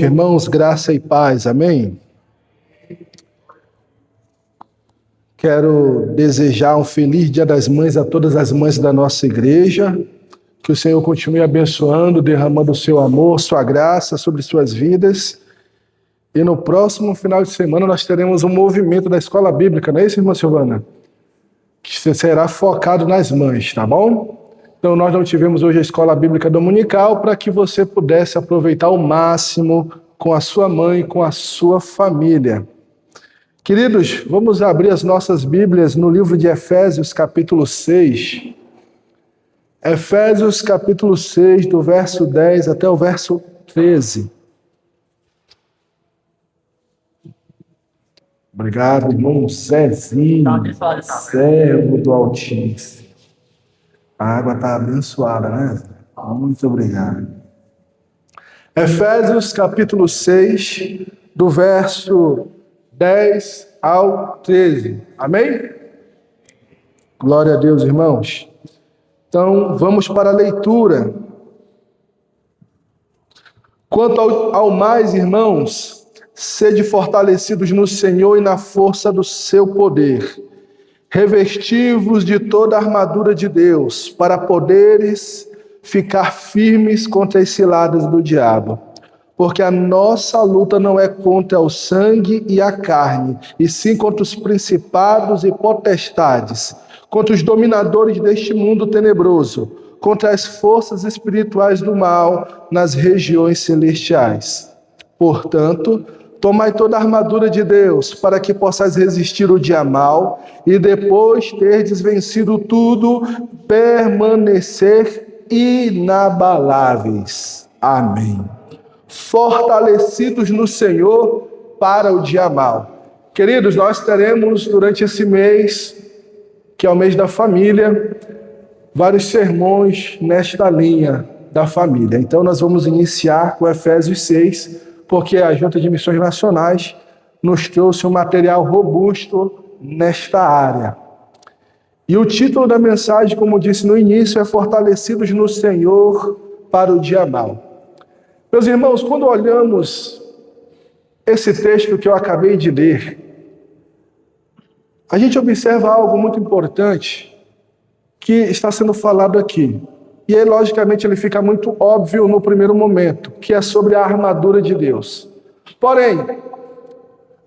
Irmãos, graça e paz, amém? Quero desejar um feliz Dia das Mães a todas as mães da nossa igreja, que o Senhor continue abençoando, derramando o seu amor, sua graça sobre suas vidas. E no próximo final de semana nós teremos um movimento da Escola Bíblica, não é isso, irmã Silvana? Que será focado nas mães, tá bom? Então nós não tivemos hoje a Escola Bíblica Dominical para que você pudesse aproveitar ao máximo com a sua mãe, com a sua família. Queridos, vamos abrir as nossas Bíblias no livro de Efésios, capítulo 6. Efésios, capítulo 6, do verso 10 até o verso 13. Obrigado, irmão Zezinho, servo do Altíssimo. A água está abençoada, né? Muito obrigado. Efésios, capítulo 6, do verso 10 ao 13. Amém? Glória a Deus, irmãos. Então, vamos para a leitura. Quanto ao mais, irmãos, sede fortalecidos no Senhor e na força do seu poder. Revesti-vos de toda a armadura de Deus, para poderes ficar firmes contra as ciladas do diabo. Porque a nossa luta não é contra o sangue e a carne, e sim contra os principados e potestades, contra os dominadores deste mundo tenebroso, contra as forças espirituais do mal nas regiões celestiais. Portanto, tomai toda a armadura de Deus, para que possais resistir o dia mal, e depois terdes vencido tudo, permanecer inabaláveis. Amém. Fortalecidos no Senhor para o dia mal. Queridos, nós teremos durante esse mês, que é o mês da família, vários sermões nesta linha da família. Então nós vamos iniciar com Efésios 6, porque a Junta de Missões Nacionais nos trouxe um material robusto nesta área. E o título da mensagem, como disse no início, é Fortalecidos no Senhor para o dia mal. Meus irmãos, quando olhamos esse texto que eu acabei de ler, a gente observa algo muito importante que está sendo falado aqui. E aí, logicamente, ele fica muito óbvio no primeiro momento, que é sobre a armadura de Deus. Porém,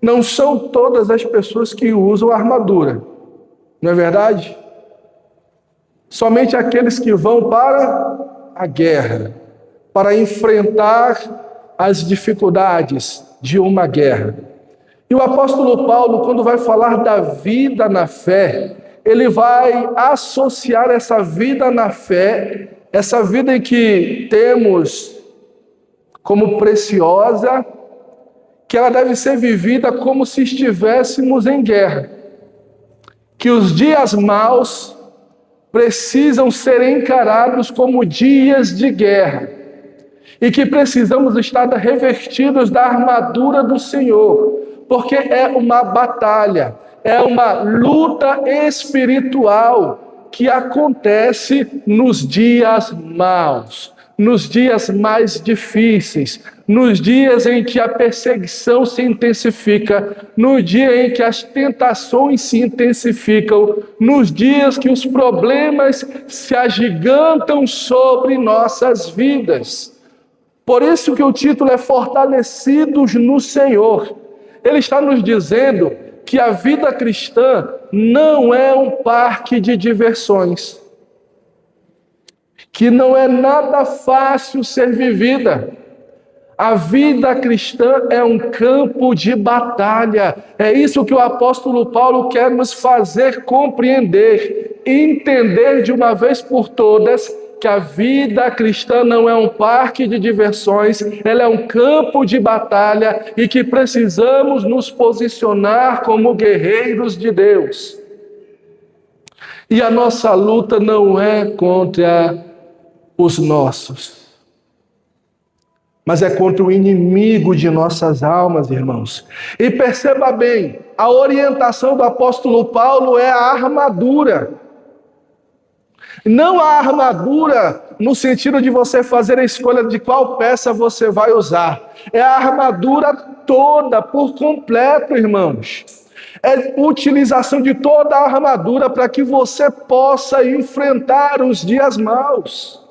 não são todas as pessoas que usam armadura, não é verdade? Somente aqueles que vão para a guerra, para enfrentar as dificuldades de uma guerra. E o apóstolo Paulo, quando vai falar da vida na fé, ele vai associar essa vida na fé, essa vida em que temos como preciosa, que ela deve ser vivida como se estivéssemos em guerra. Que os dias maus precisam ser encarados como dias de guerra. E que precisamos estar revestidos da armadura do Senhor, porque é uma batalha, é uma luta espiritual que acontece nos dias maus, nos dias mais difíceis, nos dias em que a perseguição se intensifica, no dia em que as tentações se intensificam, nos dias que os problemas se agigantam sobre nossas vidas. Por isso que o título é Fortalecidos no Senhor. Ele está nos dizendo que a vida cristã não é um parque de diversões, que não é nada fácil ser vivida. A vida cristã é um campo de batalha. É isso que o apóstolo Paulo quer nos fazer compreender, entender de uma vez por todas, que a vida cristã não é um parque de diversões, ela é um campo de batalha e que precisamos nos posicionar como guerreiros de Deus. E a nossa luta não é contra os nossos, mas é contra o inimigo de nossas almas, irmãos. E perceba bem, a orientação do apóstolo Paulo é a armadura. Não a armadura no sentido de você fazer a escolha de qual peça você vai usar. É a armadura toda, por completo, irmãos. É a utilização de toda a armadura para que você possa enfrentar os dias maus.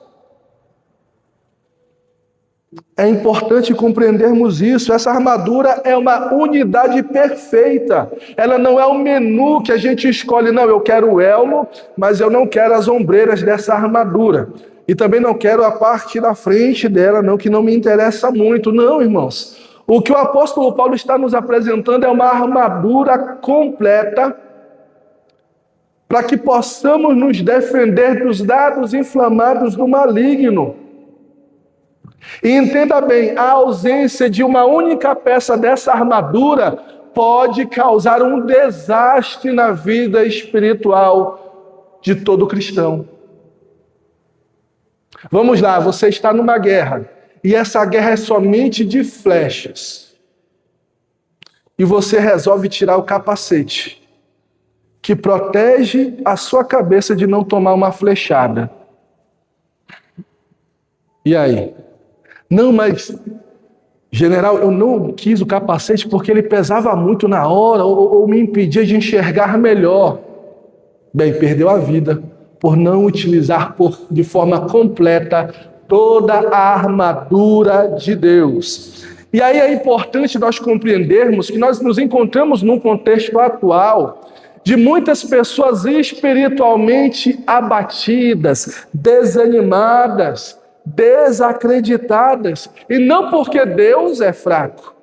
É importante compreendermos isso. Essa armadura é uma unidade perfeita. Ela não é um menu que a gente escolhe. Não, eu quero o elmo, mas eu não quero as ombreiras dessa armadura. E também não quero a parte da frente dela, não, que não me interessa muito. Não, irmãos. O que o apóstolo Paulo está nos apresentando é uma armadura completa para que possamos nos defender dos dardos inflamados do maligno. E entenda bem, a ausência de uma única peça dessa armadura pode causar um desastre na vida espiritual de todo cristão. Vamos lá, você está numa guerra, e essa guerra é somente de flechas. E você resolve tirar o capacete, que protege a sua cabeça de não tomar uma flechada. E aí? Não, mas, general, eu não quis o capacete porque ele pesava muito na hora ou me impedia de enxergar melhor. Bem, perdeu a vida por não utilizar de forma completa toda a armadura de Deus. E aí é importante nós compreendermos que nós nos encontramos num contexto atual de muitas pessoas espiritualmente abatidas, desanimadas, desacreditadas, e não porque Deus é fraco,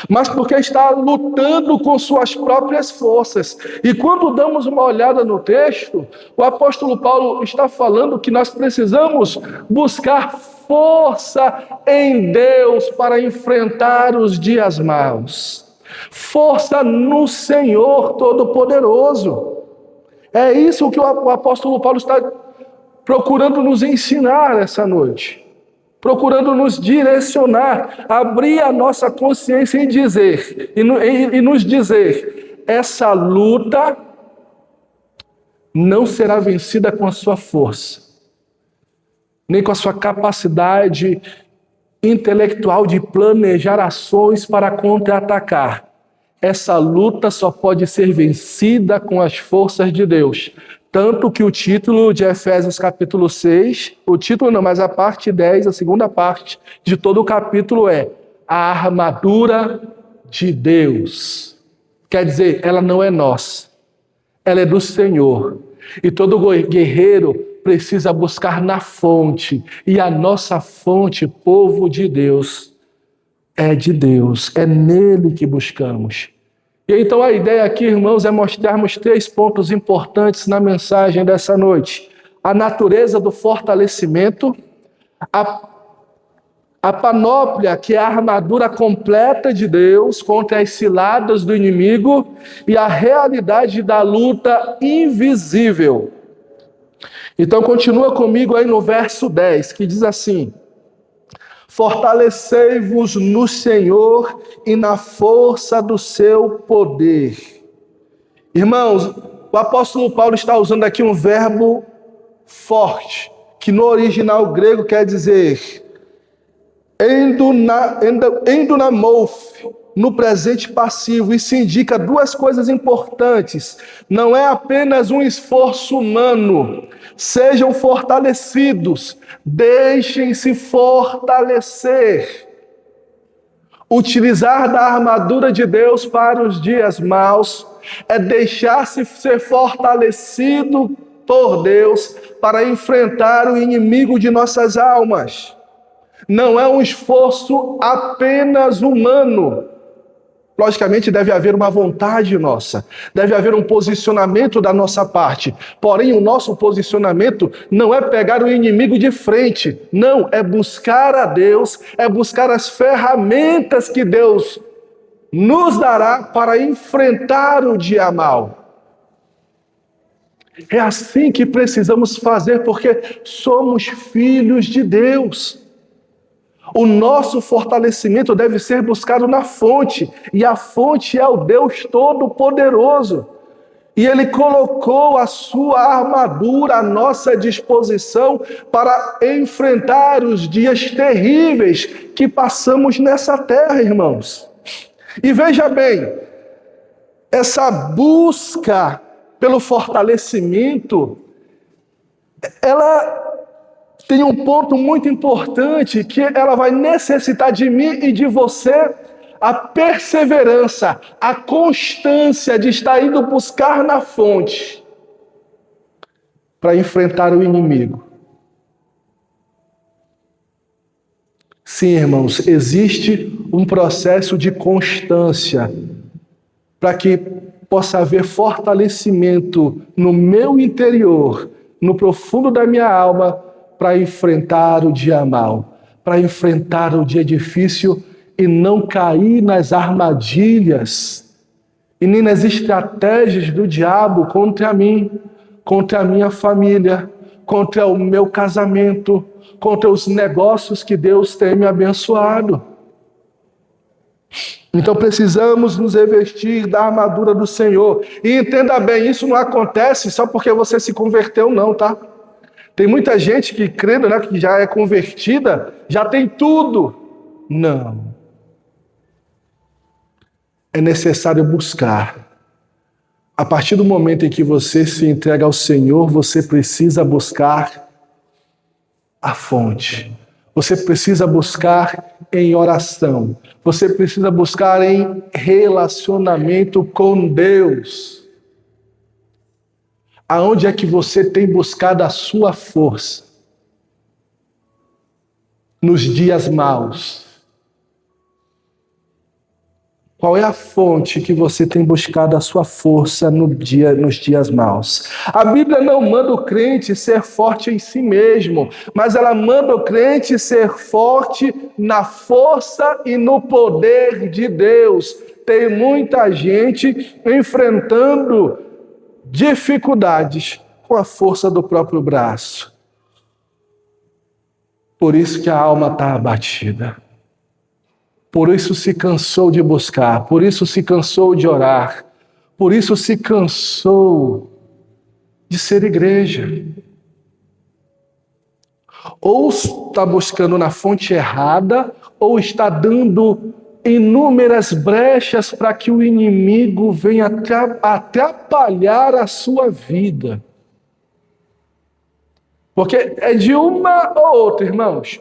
mas porque está lutando com suas próprias forças. E quando damos uma olhada no texto, o apóstolo Paulo está falando que nós precisamos buscar força em Deus para enfrentar os dias maus, força no Senhor Todo-Poderoso. É isso que o apóstolo Paulo está procurando nos ensinar essa noite, procurando nos direcionar, abrir a nossa consciência e dizer, e nos dizer, essa luta não será vencida com a sua força, nem com a sua capacidade intelectual de planejar ações para contra-atacar. Essa luta só pode ser vencida com as forças de Deus. Tanto que o título de Efésios capítulo 6, o título não, mas a parte 10, a segunda parte de todo o capítulo é a armadura de Deus. Quer dizer, ela não é nossa, ela é do Senhor. E todo guerreiro precisa buscar na fonte. E a nossa fonte, povo de Deus, é de Deus, é nele que buscamos. E então a ideia aqui, irmãos, é mostrarmos 3 pontos importantes na mensagem dessa noite. A natureza do fortalecimento, a panóplia, que é a armadura completa de Deus contra as ciladas do inimigo, e a realidade da luta invisível. Então continua comigo aí no verso 10, que diz assim: fortalecei-vos no Senhor e na força do seu poder. Irmãos, o apóstolo Paulo está usando aqui um verbo forte, que no original grego quer dizer endunamouf, no presente passivo. Isso indica 2 coisas importantes. Não é apenas um esforço humano. Sejam fortalecidos, deixem-se fortalecer. Utilizar da armadura de Deus para os dias maus é deixar-se ser fortalecido por Deus para enfrentar o inimigo de nossas almas. Não é um esforço apenas humano. Logicamente, deve haver uma vontade nossa, deve haver um posicionamento da nossa parte. Porém, o nosso posicionamento não é pegar o inimigo de frente, não, é buscar a Deus, é buscar as ferramentas que Deus nos dará para enfrentar o dia mau. É assim que precisamos fazer, porque somos filhos de Deus. O nosso fortalecimento deve ser buscado na fonte, e a fonte é o Deus Todo-Poderoso. E Ele colocou a sua armadura à nossa disposição para enfrentar os dias terríveis que passamos nessa terra, irmãos. E veja bem, essa busca pelo fortalecimento, ela tem um ponto muito importante, que ela vai necessitar de mim e de você a perseverança, a constância de estar indo buscar na fonte para enfrentar o inimigo. Sim, irmãos, existe um processo de constância para que possa haver fortalecimento no meu interior, no profundo da minha alma, para enfrentar o dia mau, para enfrentar o dia difícil e não cair nas armadilhas e nem nas estratégias do diabo contra mim, contra a minha família, contra o meu casamento, contra os negócios que Deus tem me abençoado. Então precisamos nos revestir da armadura do Senhor. E entenda bem, isso não acontece só porque você se converteu não, tá? Tem muita gente que crendo, né, que já é convertida, já tem tudo. Não. É necessário buscar. A partir do momento em que você se entrega ao Senhor, você precisa buscar a fonte. Você precisa buscar em oração. Você precisa buscar em relacionamento com Deus. Aonde é que você tem buscado a sua força? Nos dias maus. Qual é a fonte que você tem buscado a sua força nos dias maus? A Bíblia não manda o crente ser forte em si mesmo, mas ela manda o crente ser forte na força e no poder de Deus. Tem muita gente enfrentando dificuldades com a força do próprio braço. Por isso que a alma está abatida. Por isso se cansou de buscar, por isso se cansou de orar, por isso se cansou de ser igreja. Ou está buscando na fonte errada, ou está dando inúmeras brechas para que o inimigo venha atrapalhar a sua vida. Porque é de uma ou outra, irmãos.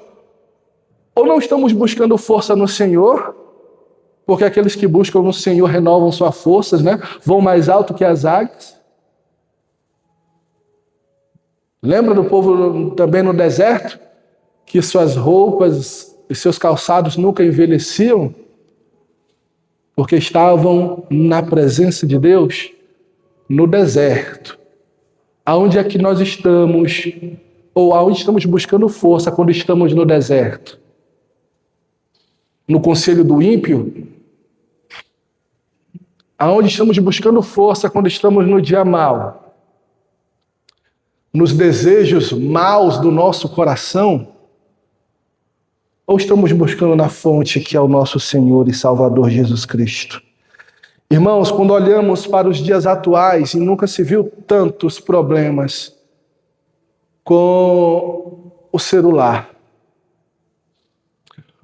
Ou não estamos buscando força no Senhor, porque aqueles que buscam no Senhor renovam suas forças, né? Vão mais alto que as águias. Lembra do povo também no deserto? Que suas roupas e seus calçados nunca envelheciam? Porque estavam na presença de Deus no deserto. Aonde é que nós estamos? Ou aonde estamos buscando força quando estamos no deserto? No conselho do ímpio? Aonde estamos buscando força quando estamos no dia mau? Nos desejos maus do nosso coração? Ou estamos buscando na fonte que é o nosso Senhor e Salvador Jesus Cristo? Irmãos, quando olhamos para os dias atuais, e nunca se viu tantos problemas com o celular.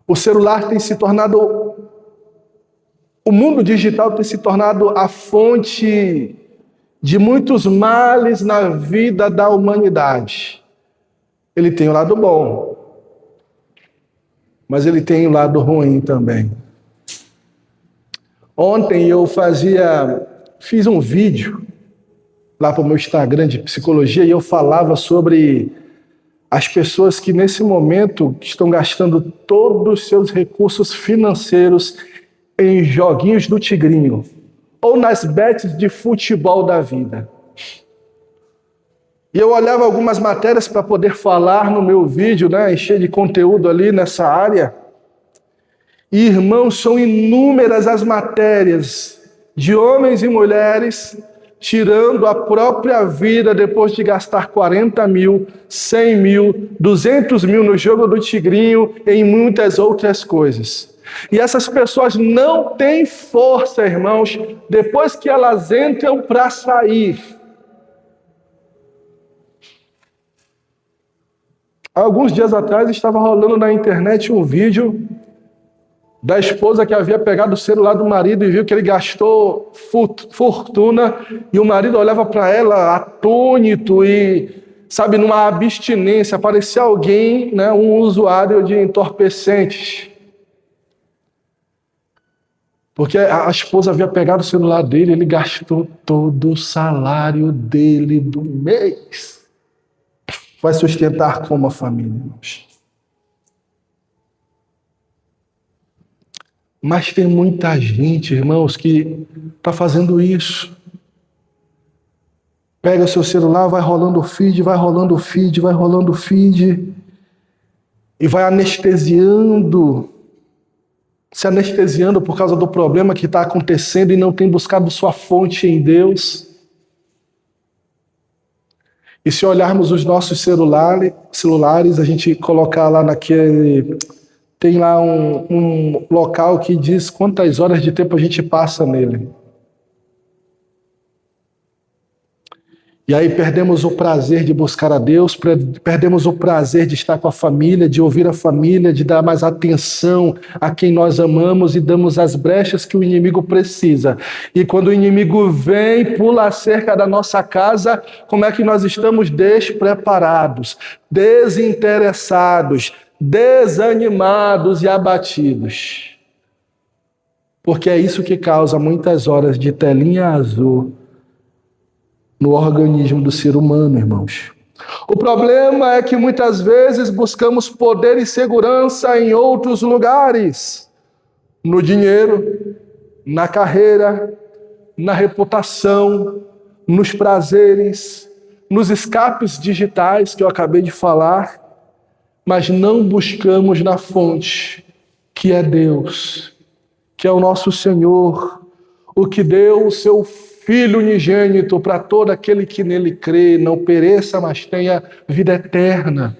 O celular tem se tornado, o mundo digital tem se tornado a fonte de muitos males na vida da humanidade. Ele tem o lado bom, mas ele tem o lado ruim também. Ontem eu fiz um vídeo lá para o meu Instagram de psicologia e eu falava sobre as pessoas que nesse momento estão gastando todos os seus recursos financeiros em joguinhos do tigrinho ou nas bets de futebol da vida. E eu olhava algumas matérias para poder falar no meu vídeo, né, encher de conteúdo ali nessa área. E, irmãos, são inúmeras as matérias de homens e mulheres tirando a própria vida depois de gastar 40 mil, 100 mil, 200 mil no jogo do tigrinho e em muitas outras coisas. E essas pessoas não têm força, irmãos, depois que elas entram para sair. Há alguns dias atrás estava rolando na internet um vídeo da esposa que havia pegado o celular do marido e viu que ele gastou fortuna, e o marido olhava para ela atônito e, sabe, numa abstinência, parecia alguém, né, um usuário de entorpecentes. Porque a esposa havia pegado o celular dele, ele gastou todo o salário dele do mês. Vai sustentar como a família, irmãos? Mas tem muita gente, irmãos, que está fazendo isso. Pega o seu celular, vai rolando o feed, vai rolando o feed, vai rolando o feed, e vai anestesiando, se anestesiando por causa do problema que está acontecendo e não tem buscado sua fonte em Deus. E se olharmos os nossos celulares, a gente colocar lá naquele... Tem lá um local que diz quantas horas de tempo a gente passa nele. E aí perdemos o prazer de buscar a Deus, perdemos o prazer de estar com a família, de ouvir a família, de dar mais atenção a quem nós amamos e damos as brechas que o inimigo precisa. E quando o inimigo vem, pula a cerca da nossa casa, como é que nós estamos despreparados, desinteressados, desanimados e abatidos? Porque é isso que causa muitas horas de telinha azul no organismo do ser humano, irmãos. O problema é que muitas vezes buscamos poder e segurança em outros lugares. No dinheiro, na carreira, na reputação, nos prazeres, nos escapes digitais que eu acabei de falar, mas não buscamos na fonte, que é Deus, que é o nosso Senhor, o que deu o seu Filho unigênito para todo aquele que nele crê, não pereça, mas tenha vida eterna.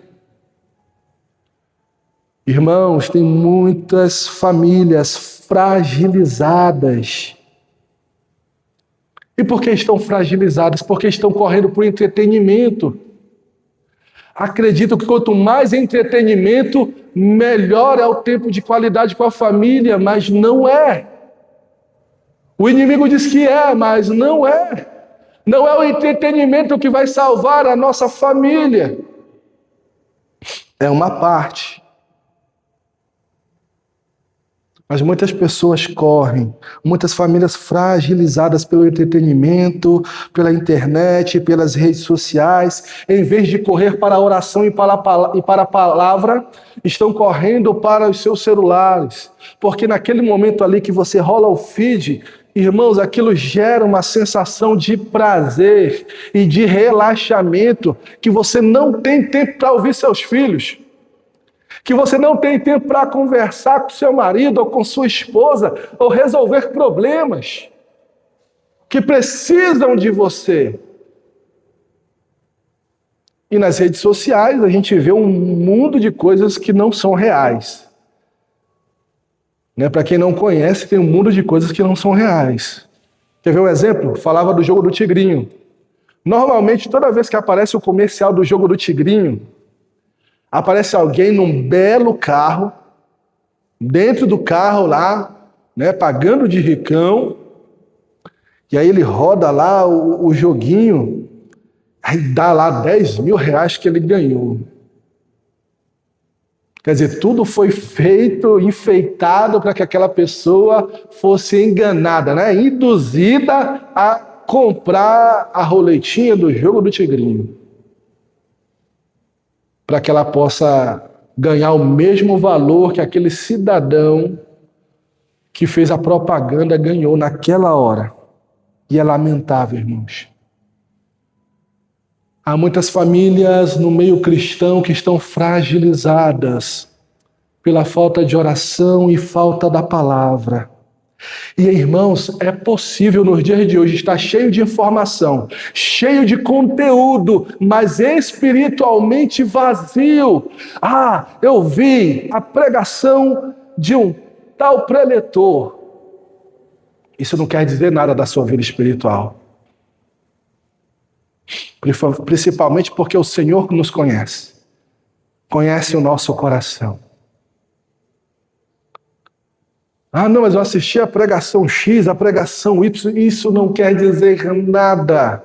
Irmãos, tem muitas famílias fragilizadas. E por que estão fragilizadas? Porque estão correndo por entretenimento. Acredito que quanto mais entretenimento, melhor é o tempo de qualidade com a família, mas não é. O inimigo diz que é, mas não é. Não é o entretenimento que vai salvar a nossa família. É uma parte. Mas muitas pessoas correm, muitas famílias fragilizadas pelo entretenimento, pela internet, pelas redes sociais, em vez de correr para a oração e para a palavra, estão correndo para os seus celulares. Porque naquele momento ali que você rola o feed, irmãos, aquilo gera uma sensação de prazer e de relaxamento que você não tem tempo para ouvir seus filhos, que você não tem tempo para conversar com seu marido ou com sua esposa ou resolver problemas que precisam de você. E nas redes sociais a gente vê um mundo de coisas que não são reais. Para quem não conhece, tem um mundo de coisas que não são reais. Quer ver um exemplo? Falava do jogo do Tigrinho. Normalmente, toda vez que aparece o comercial do jogo do Tigrinho, aparece alguém num belo carro, dentro do carro lá, pagando de ricão, e aí ele roda lá o joguinho, aí dá lá 10 mil reais que ele ganhou. Quer dizer, tudo foi feito, enfeitado para que aquela pessoa fosse enganada, induzida a comprar a roletinha do jogo do Tigrinho, para que ela possa ganhar o mesmo valor que aquele cidadão que fez a propaganda ganhou naquela hora. E é lamentável, irmãos. Há muitas famílias no meio cristão que estão fragilizadas pela falta de oração e falta da palavra. E, irmãos, é possível nos dias de hoje estar cheio de informação, cheio de conteúdo, mas espiritualmente vazio. Eu vi a pregação de um tal preletor. Isso não quer dizer nada da sua vida espiritual. Principalmente porque o Senhor nos conhece. Conhece o nosso coração. Ah, não, mas eu assisti a pregação X, a pregação Y. Isso não quer dizer nada.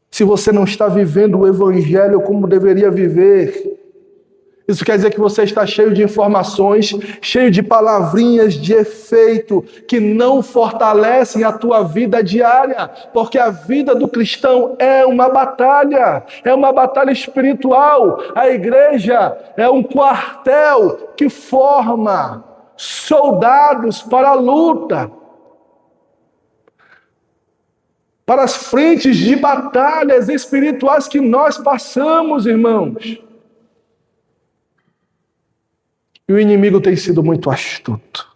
Se você não está vivendo o Evangelho como deveria viver, isso quer dizer que você está cheio de informações, cheio de palavrinhas de efeito, que não fortalecem a tua vida diária, porque a vida do cristão é uma batalha espiritual. A igreja é um quartel que forma soldados para a luta, para as frentes de batalhas espirituais que nós passamos, irmãos. E o inimigo tem sido muito astuto.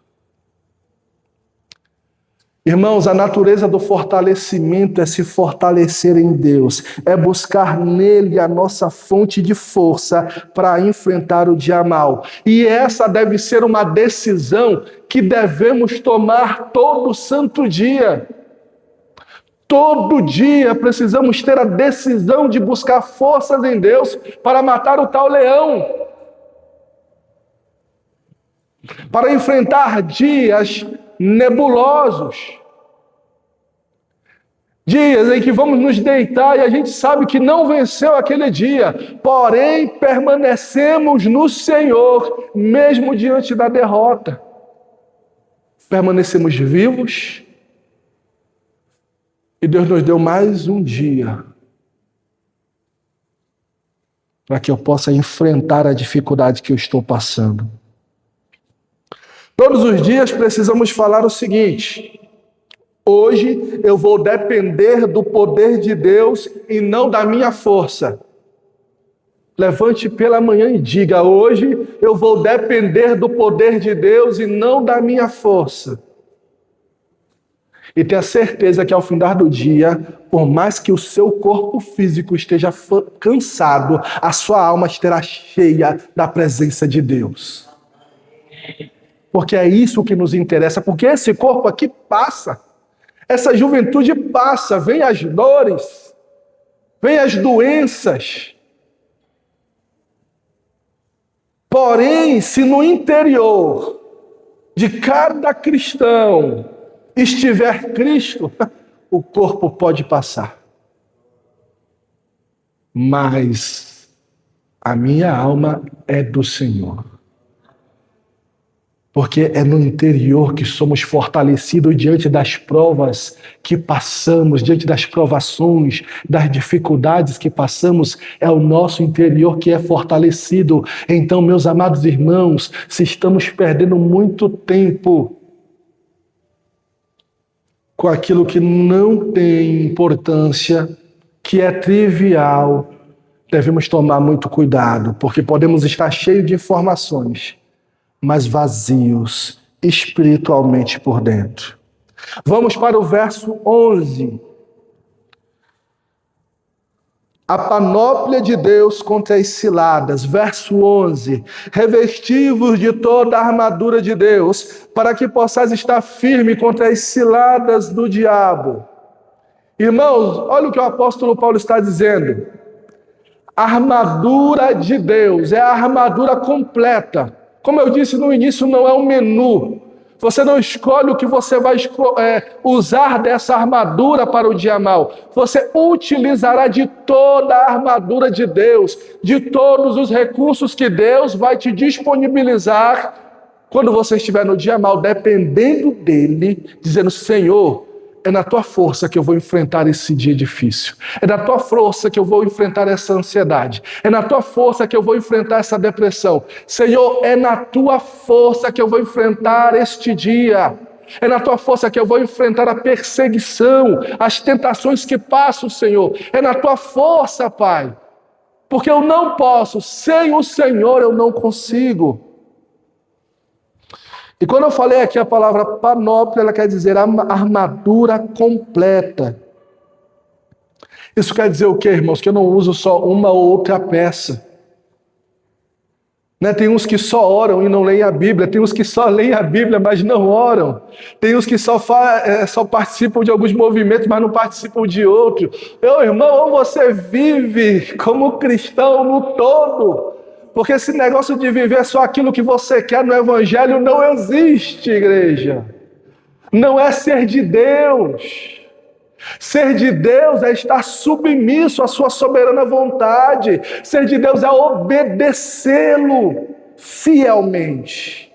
Irmãos, a natureza do fortalecimento é se fortalecer em Deus, é buscar nele a nossa fonte de força para enfrentar o dia mal. E essa deve ser uma decisão que devemos tomar todo santo dia. Todo dia precisamos ter a decisão de buscar forças em Deus para matar o tal leão. Para enfrentar dias nebulosos. Dias em que vamos nos deitar e a gente sabe que não venceu aquele dia. Porém, permanecemos no Senhor, mesmo diante da derrota. Permanecemos vivos. E Deus nos deu mais um dia para que eu possa enfrentar a dificuldade que eu estou passando. Todos os dias precisamos falar o seguinte: hoje eu vou depender do poder de Deus e não da minha força. Levante pela manhã e diga: hoje eu vou depender do poder de Deus e não da minha força. E tenha certeza que ao findar do dia, por mais que o seu corpo físico esteja cansado, a sua alma estará cheia da presença de Deus. Porque é isso que nos interessa, porque esse corpo aqui passa, essa juventude passa, vem as dores, vem as doenças. Porém, se no interior de cada cristão estiver Cristo, o corpo pode passar. Mas a minha alma é do Senhor. Porque é no interior que somos fortalecidos diante das provas que passamos, diante das provações, das dificuldades que passamos, é o nosso interior que é fortalecido. Então, meus amados irmãos, se estamos perdendo muito tempo com aquilo que não tem importância, que é trivial, devemos tomar muito cuidado, porque podemos estar cheios de informações, mas vazios espiritualmente por dentro. Vamos para o verso 11. A panóplia de Deus contra as ciladas. Verso 11. Revestivos de toda a armadura de Deus, para que possais estar firme contra as ciladas do diabo. Irmãos, olha o que o apóstolo Paulo está dizendo. A armadura de Deus é a armadura completa. Como eu disse no início, não é um menu. Você não escolhe o que você vai usar dessa armadura para o dia mal. Você utilizará de toda a armadura de Deus, de todos os recursos que Deus vai te disponibilizar quando você estiver no dia mal, dependendo dele, dizendo: Senhor, é na tua força que eu vou enfrentar esse dia difícil. É na tua força que eu vou enfrentar essa ansiedade. É na tua força que eu vou enfrentar essa depressão. Senhor, é na tua força que eu vou enfrentar este dia. É na tua força que eu vou enfrentar a perseguição, as tentações que passo, Senhor. É na tua força, Pai. Porque eu não posso, sem o Senhor eu não consigo. E quando eu falei aqui a palavra panóplia, ela quer dizer armadura completa. Isso quer dizer o quê, irmãos? Que eu não uso só uma ou outra peça. Né? Tem uns que só oram e não leem a Bíblia, tem uns que só leem a Bíblia, mas não oram, tem uns que só participam de alguns movimentos, mas não participam de outros. Meu irmão, ou você vive como cristão no todo, porque esse negócio de viver só aquilo que você quer no Evangelho não existe, igreja. Não é ser de Deus. Ser de Deus é estar submisso à sua soberana vontade. Ser de Deus é obedecê-lo fielmente.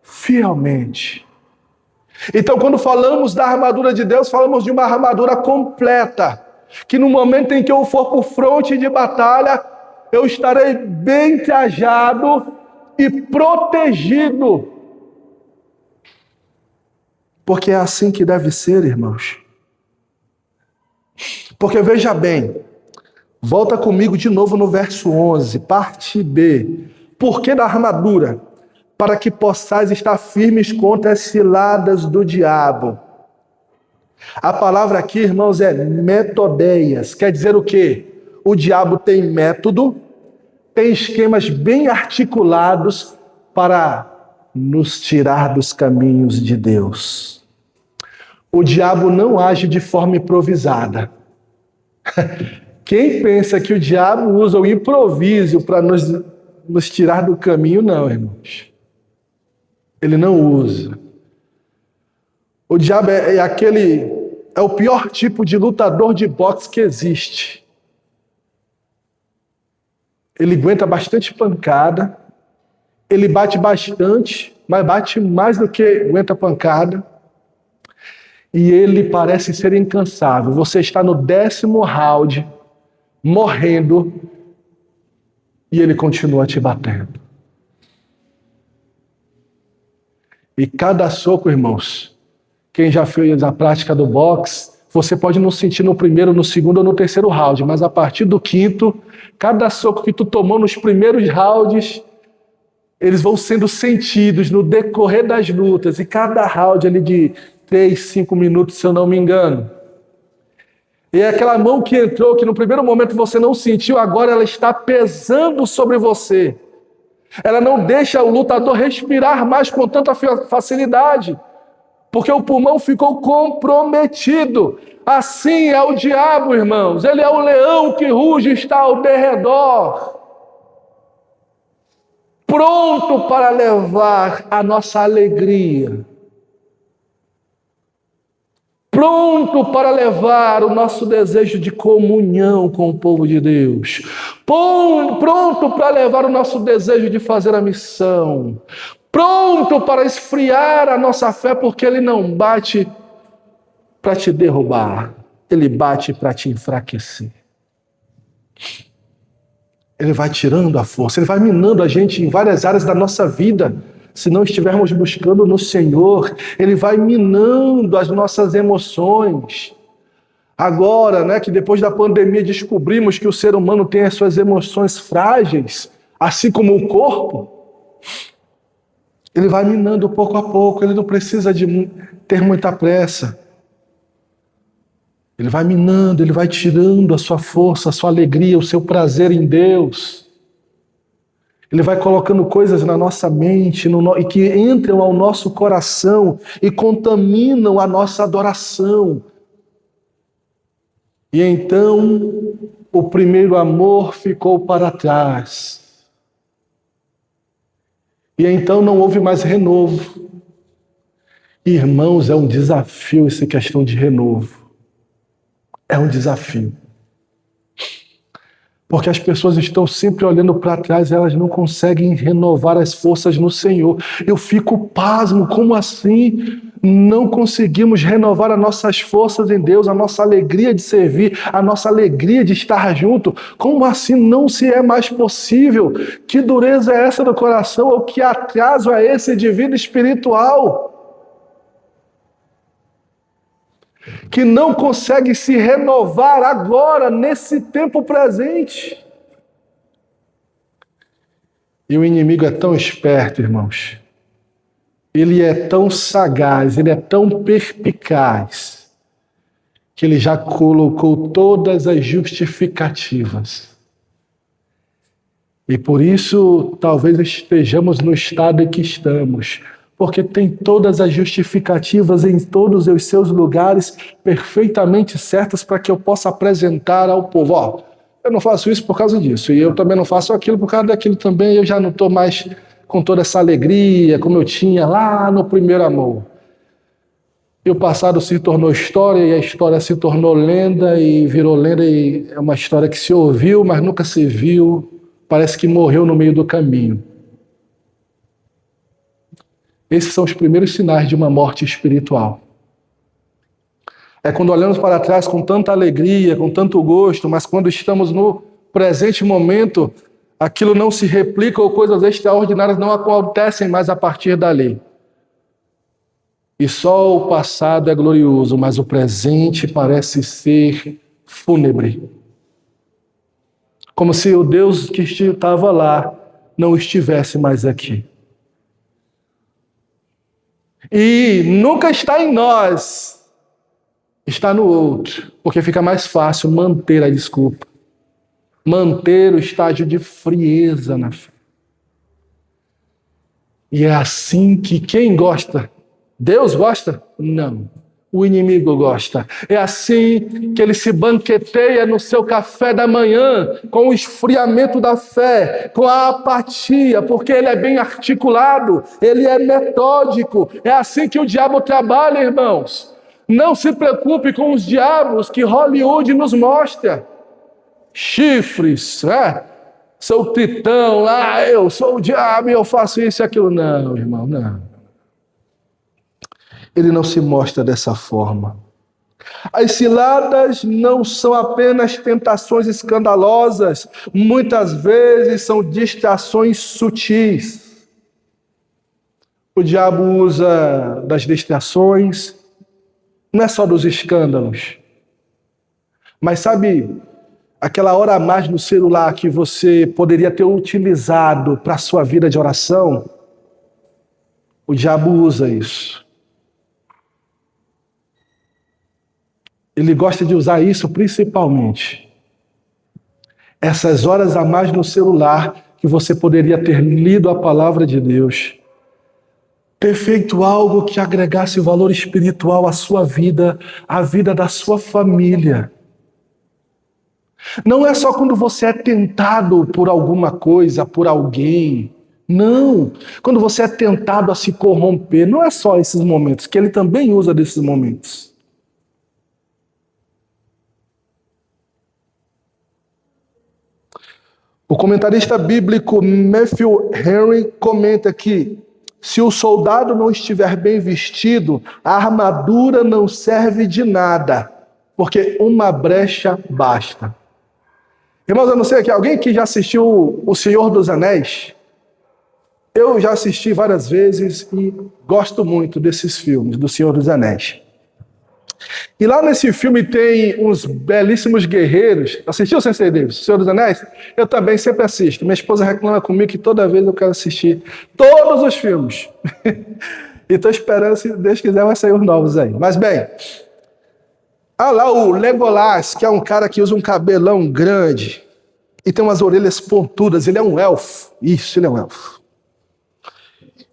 Fielmente. Então, quando falamos da armadura de Deus, falamos de uma armadura completa, que no momento em que eu for para o fronte de batalha, eu estarei bem trajado e protegido. Porque é assim que deve ser, irmãos. Porque veja bem, volta comigo de novo no verso 11, parte B. Por que da armadura? Para que possais estar firmes contra as ciladas do diabo. A palavra aqui, irmãos, é metodeias. Quer dizer o quê? O diabo tem método, tem esquemas bem articulados para nos tirar dos caminhos de Deus. O diabo não age de forma improvisada. Quem pensa que o diabo usa o improviso para nos tirar do caminho, não, irmãos. Ele não usa. O diabo é o pior tipo de lutador de boxe que existe. Ele aguenta bastante pancada, ele bate bastante, mas bate mais do que aguenta pancada. E ele parece ser incansável. Você está no 10º round, morrendo, e ele continua te batendo. E cada soco, irmãos, quem já fez a prática do boxe, você pode não sentir no primeiro, no segundo ou no 3º round, mas a partir do 5º, cada soco que tu tomou nos primeiros rounds, eles vão sendo sentidos no decorrer das lutas, e cada round ali de 3, 5 minutos, se eu não me engano. E é aquela mão que entrou, que no primeiro momento você não sentiu, agora ela está pesando sobre você. Ela não deixa o lutador respirar mais com tanta facilidade, porque o pulmão ficou comprometido. Assim é o diabo, irmãos. Ele é o leão que ruge, está ao derredor, pronto para levar a nossa alegria, pronto para levar o nosso desejo de comunhão com o povo de Deus, pronto para levar o nosso desejo de fazer a missão, pronto para esfriar a nossa fé, porque ele não bate para te derrubar, ele bate para te enfraquecer. Ele vai tirando a força, ele vai minando a gente em várias áreas da nossa vida. Se não estivermos buscando no Senhor, ele vai minando as nossas emoções. Agora, né, que depois da pandemia descobrimos que o ser humano tem as suas emoções frágeis, assim como o corpo, ele vai minando pouco a pouco, ele não precisa de ter muita pressa. Ele vai minando, ele vai tirando a sua força, a sua alegria, o seu prazer em Deus. Ele vai colocando coisas na nossa mente e que entram ao nosso coração e contaminam a nossa adoração. E então o primeiro amor ficou para trás. E então não houve mais renovo. Irmãos, é um desafio essa questão de renovo. É um desafio. Porque as pessoas estão sempre olhando para trás, elas não conseguem renovar as forças no Senhor. Eu fico pasmo, como assim não conseguimos renovar as nossas forças em Deus, a nossa alegria de servir, a nossa alegria de estar junto? Como assim não se é mais possível? Que dureza é essa do coração, ou que atraso é esse de vida espiritual? Que não consegue se renovar agora, nesse tempo presente. E o inimigo é tão esperto, irmãos. Ele é tão sagaz, ele é tão perspicaz, que ele já colocou todas as justificativas. E por isso, talvez estejamos no estado em que estamos, porque tem todas as justificativas em todos os seus lugares perfeitamente certas para que eu possa apresentar ao povo. Ó, eu não faço isso por causa disso, e eu também não faço aquilo por causa daquilo também, eu já não estou mais com toda essa alegria como eu tinha lá no primeiro amor. E o passado se tornou história, e a história se tornou lenda, e virou lenda, e é uma história que se ouviu, mas nunca se viu. Parece que morreu no meio do caminho. Esses são os primeiros sinais de uma morte espiritual. É quando olhamos para trás com tanta alegria, com tanto gosto, mas quando estamos no presente momento, aquilo não se replica ou coisas extraordinárias não acontecem mais a partir dali. E só o passado é glorioso, mas o presente parece ser fúnebre. Como se o Deus que estava lá não estivesse mais aqui. E nunca está em nós, está no outro, porque fica mais fácil manter a desculpa, manter o estágio de frieza na fé. E é assim que quem gosta, Deus gosta? Não. O inimigo gosta. É assim que ele se banqueteia no seu café da manhã, com o esfriamento da fé, com a apatia, porque ele é bem articulado, ele é metódico. É assim que o diabo trabalha, irmãos. Não se preocupe com os diabos que Hollywood nos mostra. Chifres, né? Sou o tritão, eu sou o diabo e eu faço isso e aquilo. Não, irmão, não. Ele não se mostra dessa forma. As ciladas não são apenas tentações escandalosas, muitas vezes são distrações sutis. O diabo usa das distrações, não é só dos escândalos, mas sabe aquela hora a mais no celular que você poderia ter utilizado para a sua vida de oração? O diabo usa isso. Ele gosta de usar isso principalmente. Essas horas a mais no celular que você poderia ter lido a palavra de Deus, ter feito algo que agregasse valor espiritual à sua vida, à vida da sua família. Não é só quando você é tentado por alguma coisa, por alguém. Não. Quando você é tentado a se corromper, não é só esses momentos, que ele também usa desses momentos. O comentarista bíblico Matthew Henry comenta que se o soldado não estiver bem vestido, a armadura não serve de nada, porque uma brecha basta. Irmãos, eu não sei aqui, alguém que já assistiu O Senhor dos Anéis? Eu já assisti várias vezes e gosto muito desses filmes, do Senhor dos Anéis. E lá nesse filme tem uns belíssimos guerreiros. Assistiu, Sensei Davis, O Senhor dos Anéis? Eu também sempre assisto. Minha esposa reclama comigo que toda vez eu quero assistir todos os filmes. E estou esperando, se Deus quiser, vai sair os novos aí. Mas bem, lá o Legolas, que é um cara que usa um cabelão grande e tem umas orelhas pontudas. Ele é um elfo. Isso, ele é um elfo.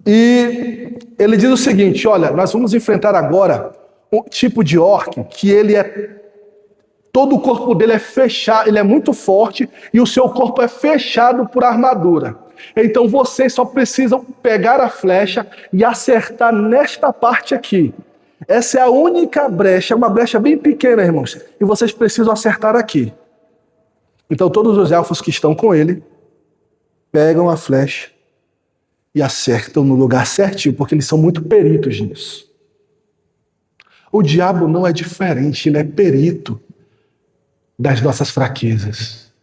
E ele diz o seguinte, olha, nós vamos enfrentar agora um tipo de orc que ele é... Todo o corpo dele é fechado, ele é muito forte e o seu corpo é fechado por armadura. Então vocês só precisam pegar a flecha e acertar nesta parte aqui. Essa é a única brecha, uma brecha bem pequena, irmãos. E vocês precisam acertar aqui. Então todos os elfos que estão com ele pegam a flecha e acertam no lugar certinho, porque eles são muito peritos nisso. O diabo não é diferente, ele é perito das nossas fraquezas.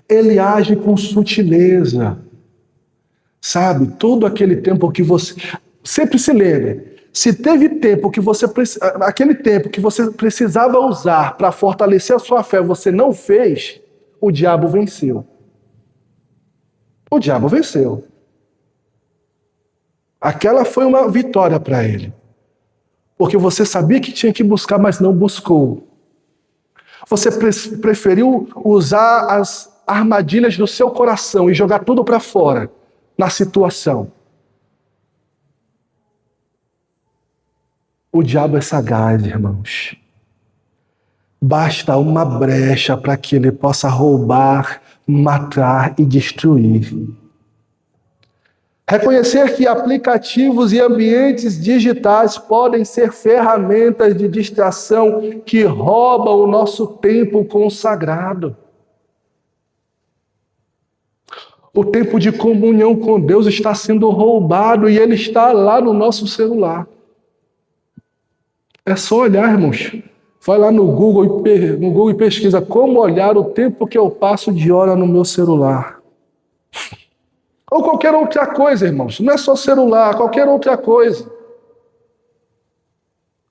Ele age com sutileza. Sabe, todo aquele tempo que você... Sempre se lembre, se teve tempo que você... Aquele tempo que você precisava usar para fortalecer a sua fé, você não fez, o diabo venceu. O diabo venceu. Aquela foi uma vitória para ele. Porque você sabia que tinha que buscar, mas não buscou. Você preferiu usar as armadilhas do seu coração e jogar tudo para fora na situação. O diabo é sagaz, irmãos. Basta uma brecha para que ele possa roubar, matar e destruir. Reconhecer que aplicativos e ambientes digitais podem ser ferramentas de distração que roubam o nosso tempo consagrado. O tempo de comunhão com Deus está sendo roubado e ele está lá no nosso celular. É só olhar, irmãos. Vai lá no Google e pesquisa como olhar o tempo que eu passo de hora no meu celular. Ou qualquer outra coisa, irmãos. Não é só celular, qualquer outra coisa.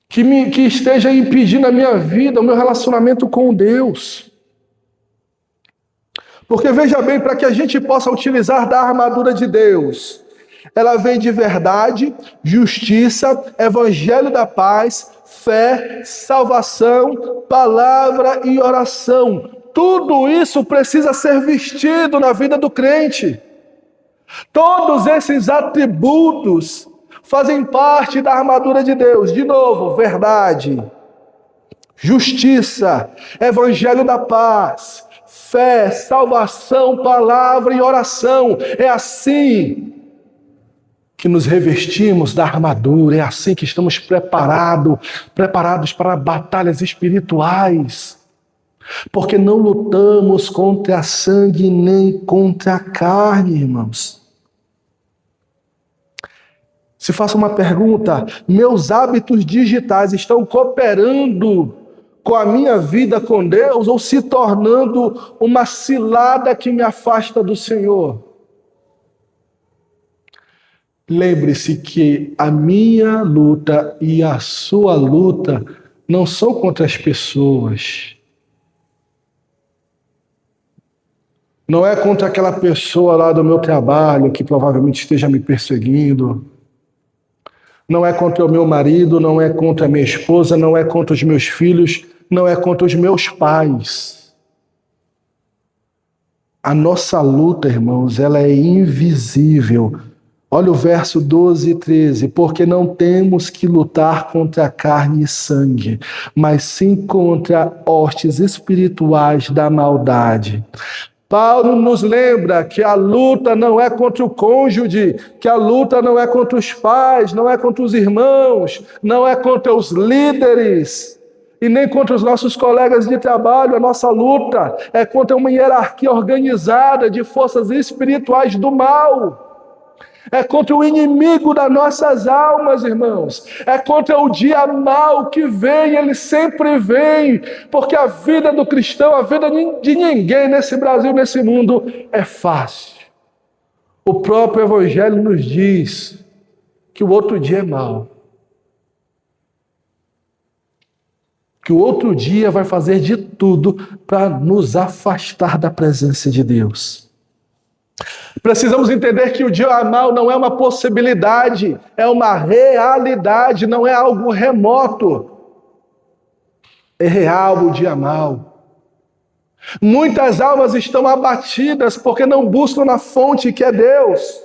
Que esteja impedindo a minha vida, o meu relacionamento com Deus. Porque veja bem, para que a gente possa utilizar da armadura de Deus, ela vem de verdade, justiça, evangelho da paz, fé, salvação, palavra e oração. Tudo isso precisa ser vestido na vida do crente. Todos esses atributos fazem parte da armadura de Deus. De novo, verdade, justiça, evangelho da paz, fé, salvação, palavra e oração. É assim que nos revestimos da armadura, é assim que estamos preparados para batalhas espirituais. Porque não lutamos contra a sangue nem contra a carne, irmãos. Se faço uma pergunta, meus hábitos digitais estão cooperando com a minha vida com Deus ou se tornando uma cilada que me afasta do Senhor? Lembre-se que a minha luta e a sua luta não são contra as pessoas. Não é contra aquela pessoa lá do meu trabalho que provavelmente esteja me perseguindo. Não é contra o meu marido, não é contra a minha esposa, não é contra os meus filhos, não é contra os meus pais. A nossa luta, irmãos, ela é invisível. Olha o verso 12 e 13. Porque não temos que lutar contra carne e sangue, mas sim contra hostes espirituais da maldade. Paulo nos lembra que a luta não é contra o cônjuge, que a luta não é contra os pais, não é contra os irmãos, não é contra os líderes e nem contra os nossos colegas de trabalho. A nossa luta é contra uma hierarquia organizada de forças espirituais do mal. É contra o inimigo das nossas almas, irmãos. É contra o dia mau que vem, ele sempre vem. Porque a vida do cristão, a vida de ninguém nesse Brasil, nesse mundo, é fácil. O próprio Evangelho nos diz que o outro dia é mau. Que o outro dia vai fazer de tudo para nos afastar da presença de Deus. Precisamos entender que o dia mau não é uma possibilidade, é uma realidade, não é algo remoto. É real o dia mau. Muitas almas estão abatidas porque não buscam na fonte que é Deus.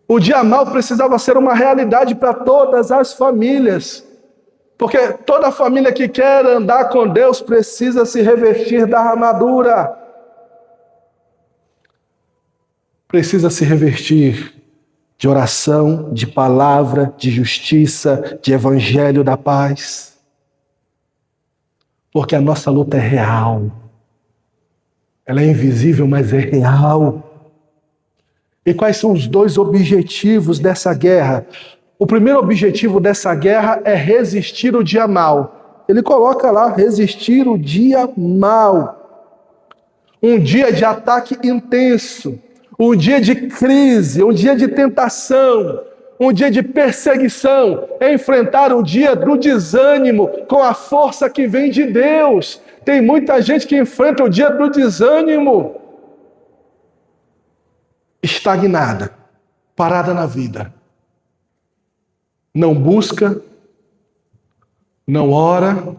O dia mau precisava ser uma realidade para todas as famílias, porque toda família que quer andar com Deus precisa se revestir da armadura. Precisa se revestir de oração, de palavra, de justiça, de evangelho da paz. Porque a nossa luta é real. Ela é invisível, mas é real. E quais são os dois objetivos dessa guerra? O primeiro objetivo dessa guerra é resistir o dia mau. Ele coloca lá, resistir o dia mau. Um dia de ataque intenso. Um dia de crise, um dia de tentação, um dia de perseguição, é enfrentar o dia do desânimo com a força que vem de Deus. Tem muita gente que enfrenta o dia do desânimo, estagnada, parada na vida. Não busca, não ora,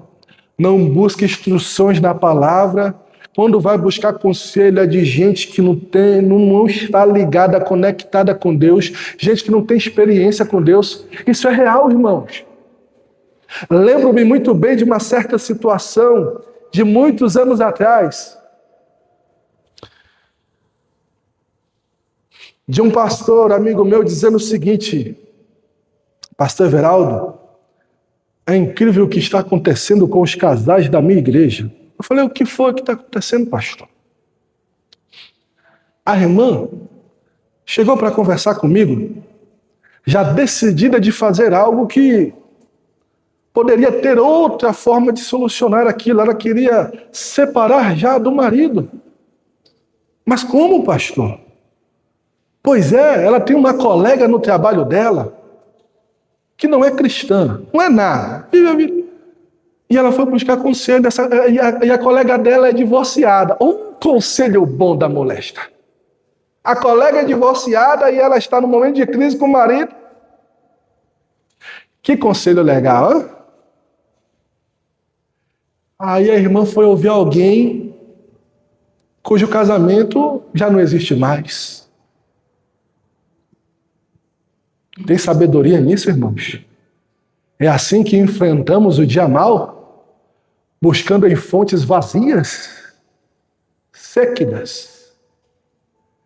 não busca instruções na palavra, quando vai buscar conselho é de gente que não está ligada, conectada com Deus, gente que não tem experiência com Deus. Isso é real, irmãos. Lembro-me muito bem de uma certa situação de muitos anos atrás, de um pastor, amigo meu, dizendo o seguinte: Pastor Everaldo, é incrível o que está acontecendo com os casais da minha igreja. Eu falei: o que foi que está acontecendo, pastor? A irmã chegou para conversar comigo, já decidida de fazer algo que poderia ter outra forma de solucionar aquilo. Ela queria separar já do marido. Mas como, pastor? Pois é, ela tem uma colega no trabalho dela que não é cristã, não é nada. E ela foi buscar conselho, e a colega dela é divorciada. Um conselho bom da molesta. A colega é divorciada e ela está no momento de crise com o marido. Que conselho legal, hein? Aí a irmã foi ouvir alguém cujo casamento já não existe mais. Tem sabedoria nisso, irmãos? É assim que enfrentamos o dia mal? Buscando em fontes vazias, séquidas,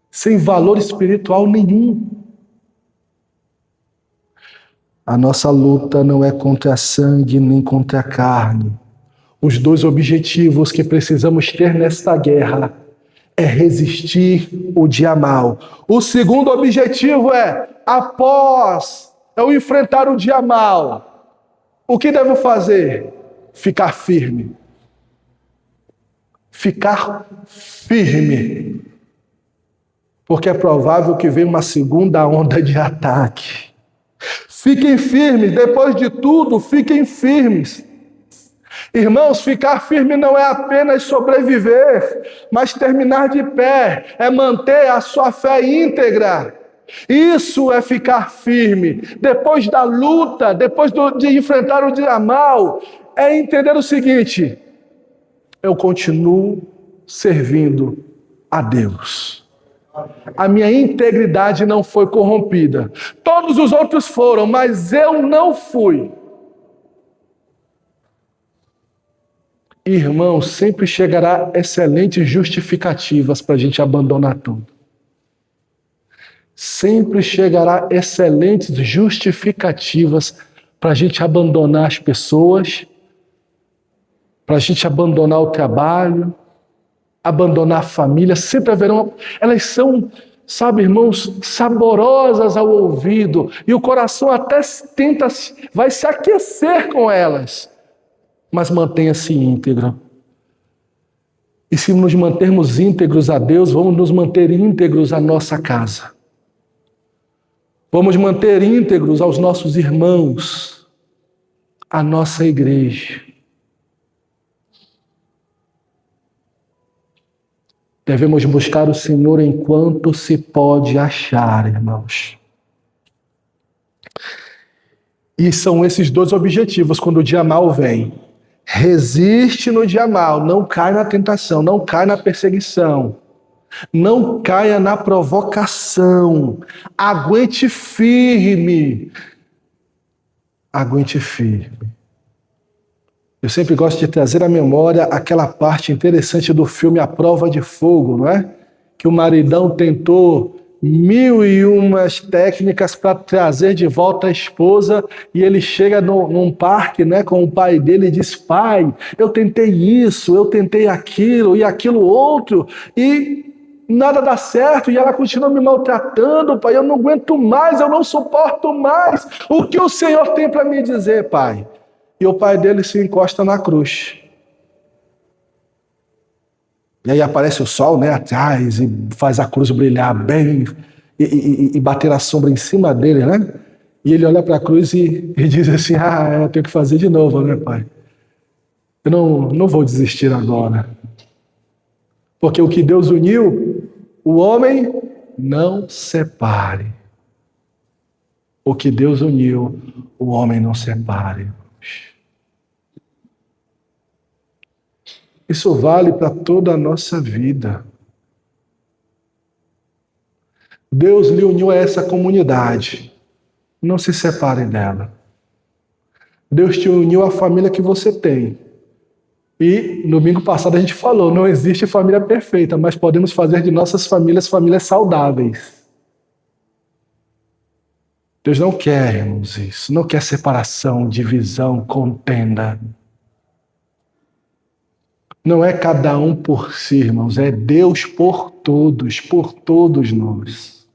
sem valor espiritual nenhum. A nossa luta não é contra a sangue nem contra a carne. Os dois objetivos que precisamos ter nesta guerra é resistir o dia mal. O segundo objetivo é, após eu enfrentar o dia mal, o que devo fazer? Ficar firme. Ficar firme. Porque é provável que venha uma segunda onda de ataque. Fiquem firmes, depois de tudo, fiquem firmes. Irmãos, ficar firme não é apenas sobreviver, mas terminar de pé, é manter a sua fé íntegra. Isso é ficar firme. Depois da luta, depois de enfrentar o dia mal, é entender o seguinte: eu continuo servindo a Deus. A minha integridade não foi corrompida. Todos os outros foram, mas eu não fui. Irmãos, sempre chegará excelentes justificativas para a gente abandonar tudo. Sempre chegará excelentes justificativas para a gente abandonar as pessoas, para a gente abandonar o trabalho, abandonar a família. Sempre haverão, elas são, sabe, irmãos, saborosas ao ouvido, e o coração até vai se aquecer com elas. Mas mantenha-se íntegro. E se nos mantermos íntegros a Deus, vamos nos manter íntegros à nossa casa. Vamos manter íntegros aos nossos irmãos, à nossa igreja. Devemos buscar o Senhor enquanto se pode achar, irmãos. E são esses dois objetivos quando o dia mal vem. Resiste no dia mal, não cai na tentação, não cai na perseguição, não caia na provocação. Aguente firme. Aguente firme. Eu sempre gosto de trazer à memória aquela parte interessante do filme A Prova de Fogo, não é? Que o maridão tentou 1001 técnicas para trazer de volta a esposa, e ele chega num parque, né, com o pai dele e diz: pai, eu tentei isso, eu tentei aquilo e aquilo outro, e nada dá certo, e ela continua me maltratando, pai, eu não aguento mais, eu não suporto mais. O que o Senhor tem para me dizer, pai? E o pai dele se encosta na cruz. E aí aparece o sol, né, atrás, e faz a cruz brilhar bem, e bater a sombra em cima dele, né? E ele olha para a cruz e diz assim: eu tenho que fazer de novo, né, pai? Eu não vou desistir agora. Porque o que Deus uniu, o homem não separe. O que Deus uniu, o homem não separe. Isso vale para toda a nossa vida. Deus lhe uniu a essa comunidade. Não se separe dela. Deus te uniu à família que você tem. E no domingo passado a gente falou, não existe família perfeita, mas podemos fazer de nossas famílias famílias saudáveis. Deus não quer, irmãos, isso. Não quer separação, divisão, contenda. Não é cada um por si, irmãos. É Deus por todos nós.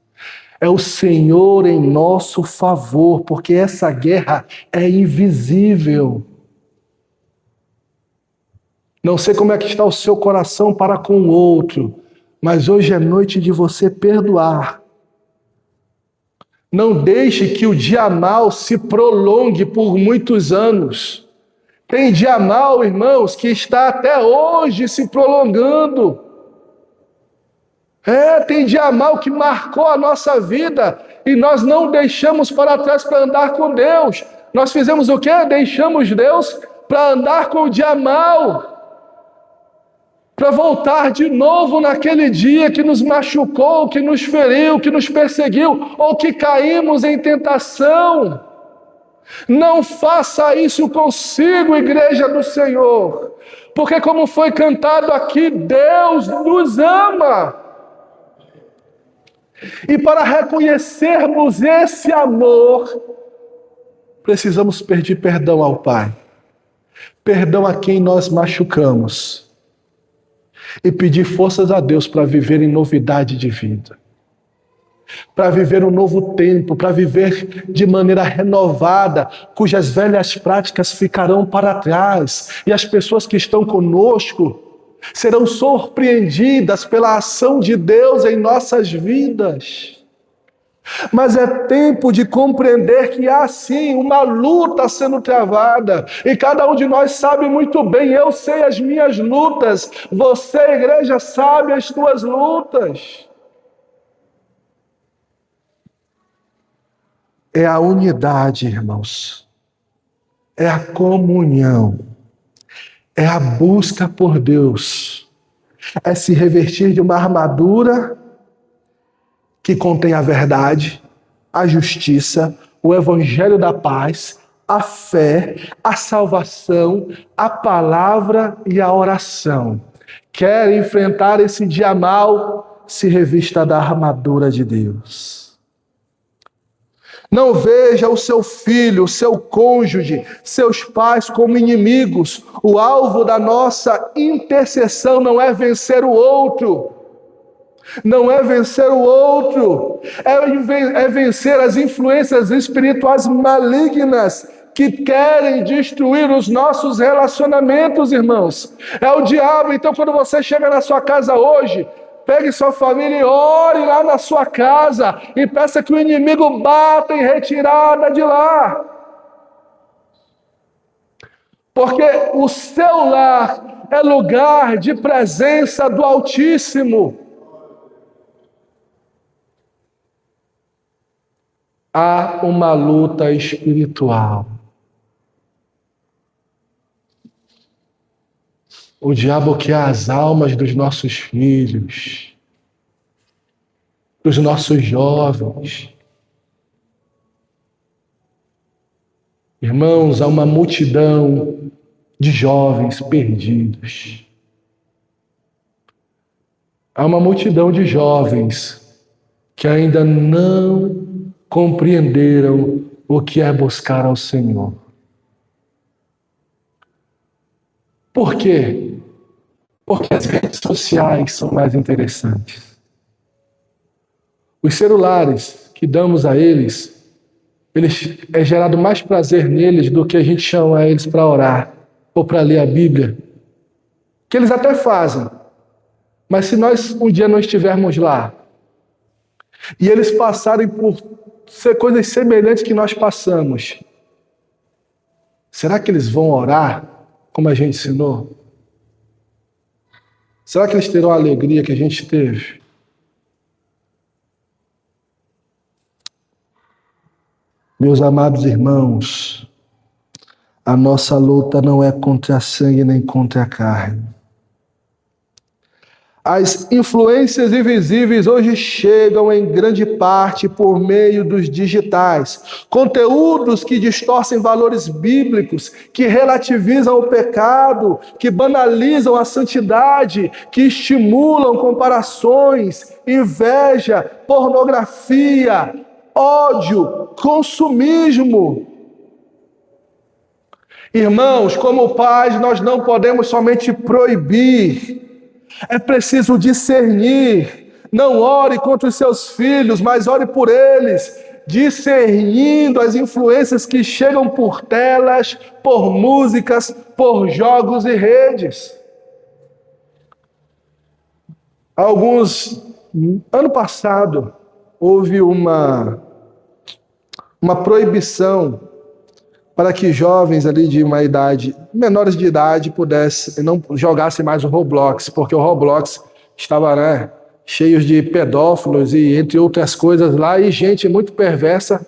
É o Senhor em nosso favor, porque essa guerra é invisível. Não sei como é que está o seu coração para com o outro, mas hoje é noite de você perdoar. Não deixe que o dia mal se prolongue por muitos anos. Tem dia mal, irmãos, que está até hoje se prolongando. Tem dia mal que marcou a nossa vida e nós não deixamos para trás para andar com Deus. Nós fizemos o quê? Deixamos Deus para andar com o dia mal. Para voltar de novo naquele dia que nos machucou, que nos feriu, que nos perseguiu, ou que caímos em tentação. Não faça isso consigo, igreja do Senhor, porque como foi cantado aqui, Deus nos ama. E para reconhecermos esse amor, precisamos pedir perdão ao Pai, perdão a quem nós machucamos, e pedir forças a Deus para viver em novidade de vida, para viver um novo tempo, para viver de maneira renovada, cujas velhas práticas ficarão para trás, e as pessoas que estão conosco serão surpreendidas pela ação de Deus em nossas vidas. Mas é tempo de compreender que há sim uma luta sendo travada, e cada um de nós sabe muito bem, eu sei as minhas lutas, você, igreja, sabe as suas lutas. É a unidade, irmãos, é a comunhão, é a busca por Deus, é se revestir de uma armadura que contém a verdade, a justiça, o evangelho da paz, a fé, a salvação, a palavra e a oração. Quer enfrentar esse dia mal? Se revista da armadura de Deus. Não veja o seu filho, o seu cônjuge, seus pais como inimigos. O alvo da nossa intercessão não é vencer o outro. Não é vencer o outro, é vencer as influências espirituais malignas que querem destruir os nossos relacionamentos, irmãos. É o diabo. Então, quando você chega na sua casa hoje, pegue sua família e ore lá na sua casa e peça que o inimigo bata em retirada de lá. Porque o seu lar é lugar de presença do Altíssimo. Há uma luta espiritual. O diabo quer as almas dos nossos filhos, dos nossos jovens. Irmãos, há uma multidão de jovens perdidos. Há uma multidão de jovens que ainda não compreenderam o que é buscar ao Senhor. Por quê? Porque as redes sociais são mais interessantes. Os celulares que damos a eles é gerado mais prazer neles do que a gente chama eles para orar ou para ler a Bíblia. Que eles até fazem. Mas se nós um dia não estivermos lá e eles passarem por coisas semelhantes que nós passamos, será que eles vão orar como a gente ensinou? Será que eles terão a alegria que a gente teve? Meus amados irmãos, a nossa luta não é contra a sangue nem contra a carne. As influências invisíveis hoje chegam em grande parte por meio dos digitais. Conteúdos que distorcem valores bíblicos, que relativizam o pecado, que banalizam a santidade, que estimulam comparações, inveja, pornografia, ódio, consumismo. Irmãos, como pais, nós não podemos somente proibir. É preciso discernir. Não ore contra os seus filhos, mas ore por eles, discernindo as influências que chegam por telas, por músicas, por jogos e redes. Ano passado, houve uma proibição para que jovens ali de uma idade, menores de idade, não jogassem mais o Roblox, porque o Roblox estava, cheio de pedófilos e entre outras coisas lá, e gente muito perversa,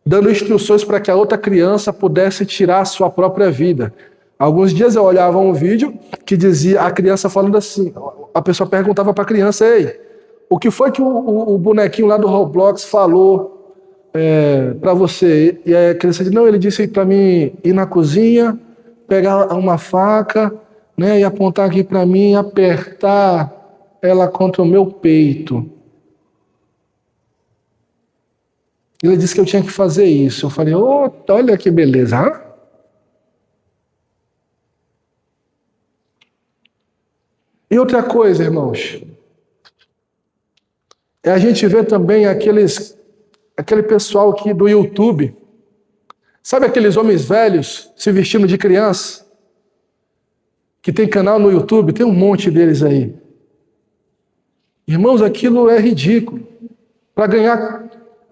dando instruções para que a outra criança pudesse tirar a sua própria vida. Alguns dias eu olhava um vídeo que dizia, a criança falando assim, a pessoa perguntava para a criança, ei, o que foi que o bonequinho lá do Roblox falou para você? E a criança disse, não, ele disse para mim ir na cozinha, pegar uma faca, e apontar aqui para mim e apertar ela contra o meu peito. Ele disse que eu tinha que fazer isso. Eu falei, olha que beleza, hein? E outra coisa, irmãos, a gente vê também aquele pessoal aqui do YouTube, sabe aqueles homens velhos se vestindo de criança? Que tem canal no YouTube, tem um monte deles aí. Irmãos, aquilo é ridículo. Para ganhar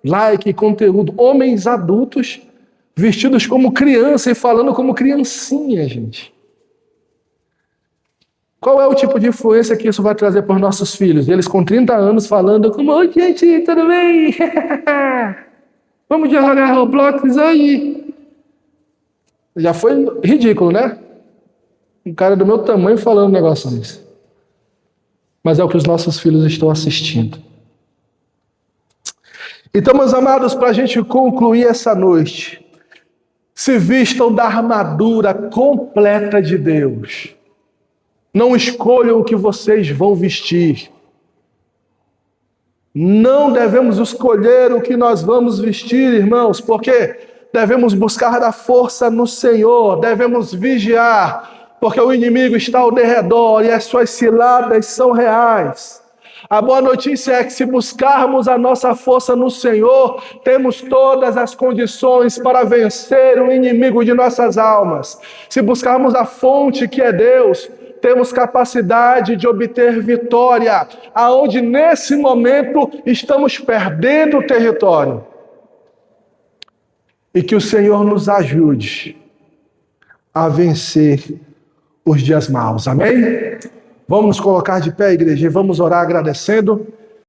like e conteúdo, homens adultos vestidos como criança e falando como criancinha, gente. Qual é o tipo de influência que isso vai trazer para os nossos filhos? Eles com 30 anos falando como, oi gente, tudo bem? Vamos jogar Roblox aí. Já foi ridículo, né? Um cara do meu tamanho falando um negócio desse. Mas é o que os nossos filhos estão assistindo. Então, meus amados, para a gente concluir essa noite, se vistam da armadura completa de Deus. Não escolham o que vocês vão vestir. Não devemos escolher o que nós vamos vestir, irmãos, porque devemos buscar a força no Senhor, devemos vigiar, porque o inimigo está ao derredor e as suas ciladas são reais. A boa notícia é que se buscarmos a nossa força no Senhor, temos todas as condições para vencer o inimigo de nossas almas. Se buscarmos a fonte que é Deus, temos capacidade de obter vitória, aonde nesse momento estamos perdendo território. E que o Senhor nos ajude a vencer os dias maus. Amém? Vamos nos colocar de pé, igreja, e vamos orar agradecendo.